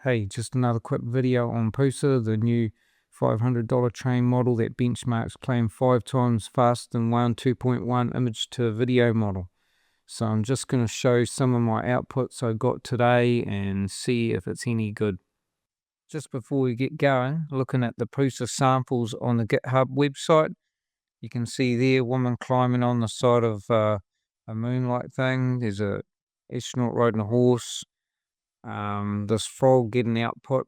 Hey, just another quick video on Pusa, the new $500 train model that benchmarks claim 5 times faster than 2.1 image to video model. So I'm just going to show some of my outputs I got today and see if it's any good. Just before we get going, looking at the Pusa samples on the GitHub website, you can see there a woman climbing on the side of a moonlight thing. There's a astronaut riding a horse. This frog getting output.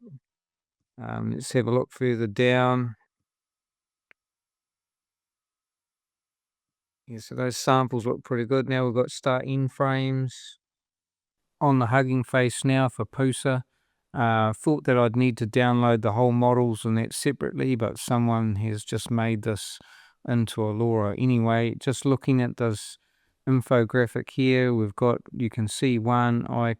Let's have a look further down. Yeah, so those samples look pretty good. Now we've got start end frames on the Hugging Face now for Pusa. Thought that I'd need to download the whole models and that separately, but someone has just made this into a Lora. Anyway, just looking at this infographic here, we've got, you can see 1i2v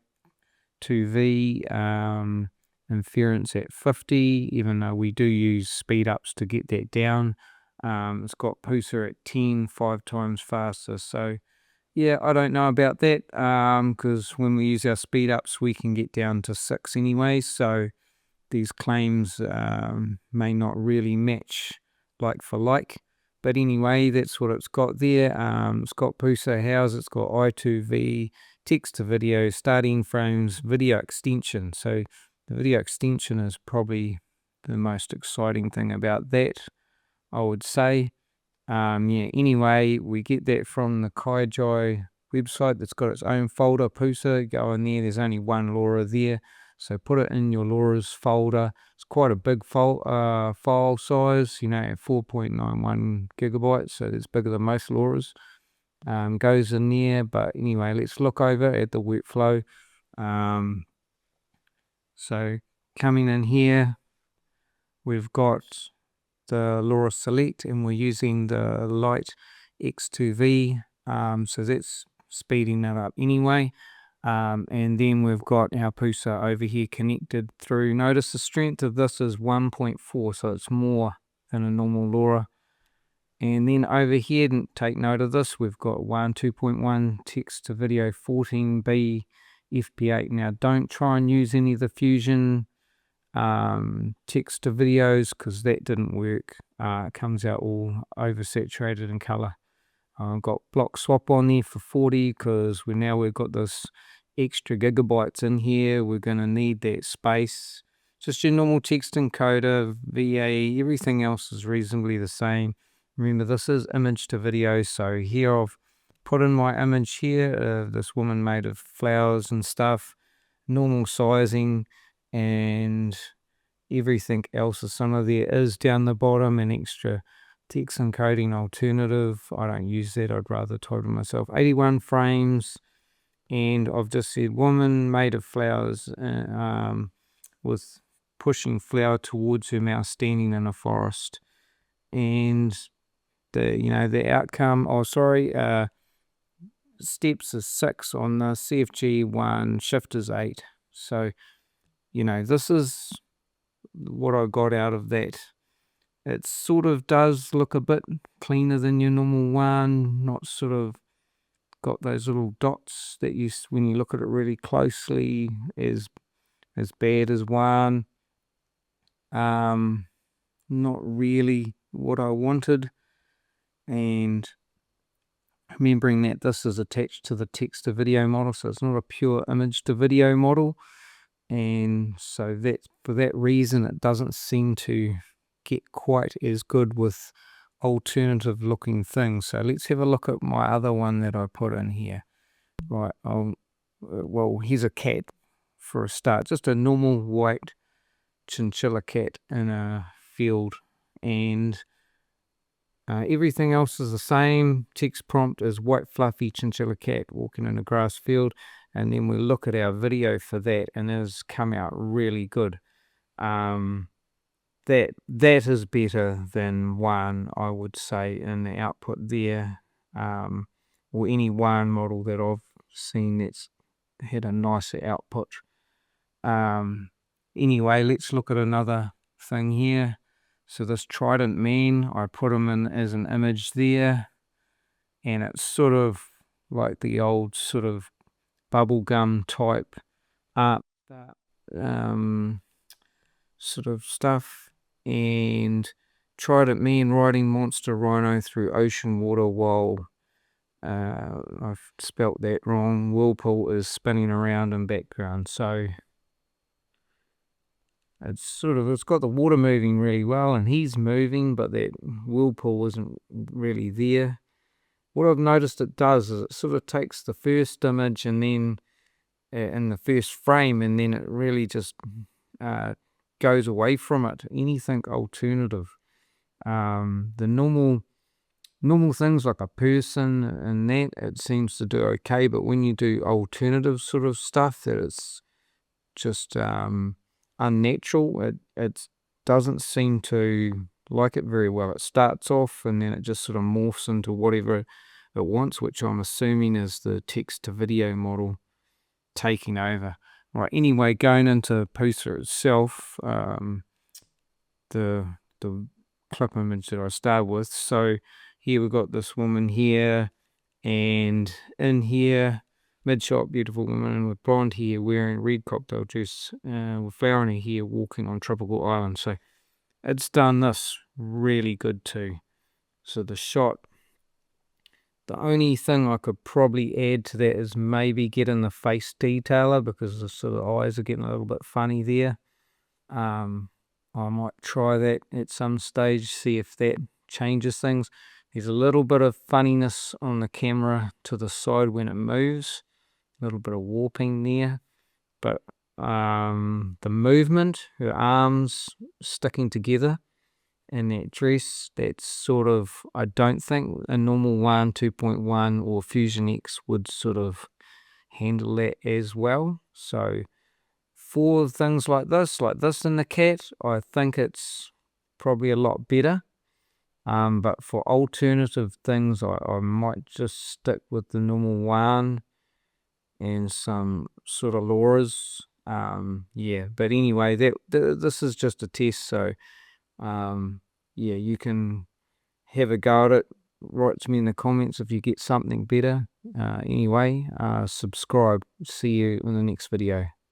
inference at 50, even though we do use speed ups to get that down. It's got Puser at 10, 5 times faster. So yeah, I don't know about that, because when we use our speed ups we can get down to 6 anyway, so these claims may not really match like for like. But anyway, that's what it's got there. It's got Pusa House, it's got i2v, text to video, starting frames, video extension. So the video extension is probably the most exciting thing about that, I would say. Yeah, anyway, we get that from the kijai website that's got its own folder, Pusa. Go in there, there's only one Lora there. So put it in your Loras folder. It's quite a big file size, 4.91 gigabytes, so it's bigger than most Loras. Goes in there, but anyway, let's look over at the workflow. So coming in here, we've got the Lora Select, and we're using the Light X2V, so that's speeding that up anyway. And then we've got our Pusa over here connected through. Notice the strength of this is 1.4, so it's more than a normal Lora. And then over here, take note of this, we've got 2.1 text to video, 14B FP8. Now don't try and use any of the Fusion text to videos, because that didn't work. It comes out all oversaturated in color. I've got block swap on there for 40, because we've got this extra gigabytes in here. We're going to need that space. Just your normal text encoder, VA, everything else is reasonably the same. Remember, this is image to video, so here I've put in my image here, this woman made of flowers and stuff, normal sizing, and everything else is some of there is down the bottom, an extra text encoding alternative. I don't use that, I'd rather type it myself. 81 frames, and I've just said woman made of flowers, with pushing flower towards her mouth, standing in a forest. And the outcome, steps is 6 on the CFG1, shift is 8. So this is what I got out of that. It sort of does look a bit cleaner than your normal one, not sort of got those little dots that when you look at it really closely, as bad as one. Not really what I wanted. And remembering that this is attached to the text to video model, so it's not a pure image to video model, and so that for that reason it doesn't seem to get quite as good with alternative looking things. So let's have a look at my other one that I put in here. Right, well, here's a cat for a start, just a normal white chinchilla cat in a field, and everything else is the same. Text prompt is white fluffy chinchilla cat walking in a grass field, and then we look at our video for that, and it has come out really good. That is better than one, I would say, in the output there, or any one model that I've seen that's had a nicer output. Anyway, let's look at another thing here. So this Trident Man, I put him in as an image there, and it's sort of like the old sort of bubblegum type art sort of stuff, and tried it me and riding Monster Rhino through ocean water while I've spelt that wrong. Whirlpool is spinning around in background, so it's got the water moving really well, and he's moving, but that whirlpool isn't really there. What I've noticed it does is it sort of takes the first image and then in the first frame, and then it really just goes away from it. Anything alternative, the normal things like a person and that, it seems to do okay, but when you do alternative sort of stuff that it's just unnatural, it doesn't seem to like it very well. It starts off and then it just sort of morphs into whatever it wants, which I'm assuming is the text to video model taking over. Right, anyway, going into Puser itself, the clip image that I started with. So here we've got this woman here, and in here, mid-shot, beautiful woman with blonde hair wearing red cocktail juice with flower in her hair walking on tropical island. So it's done this really good too. So the shot, the only thing I could probably add to that is maybe get in the face detailer, because the sort of eyes are getting a little bit funny there. I might try that at some stage, see if that changes things. There's a little bit of funniness on the camera to the side when it moves, a little bit of warping there, but the movement, her arms sticking together in that dress, that's sort of, I don't think a normal 2.1 or fusionx would sort of handle that as well. So for things like this in the cat, I think it's probably a lot better. But for alternative things, I might just stick with the normal one and some sort of Loras. Yeah, but anyway, this is just a test, so yeah, you can have a go at it. Write to me in the comments if you get something better. Anyway, subscribe. See you in the next video.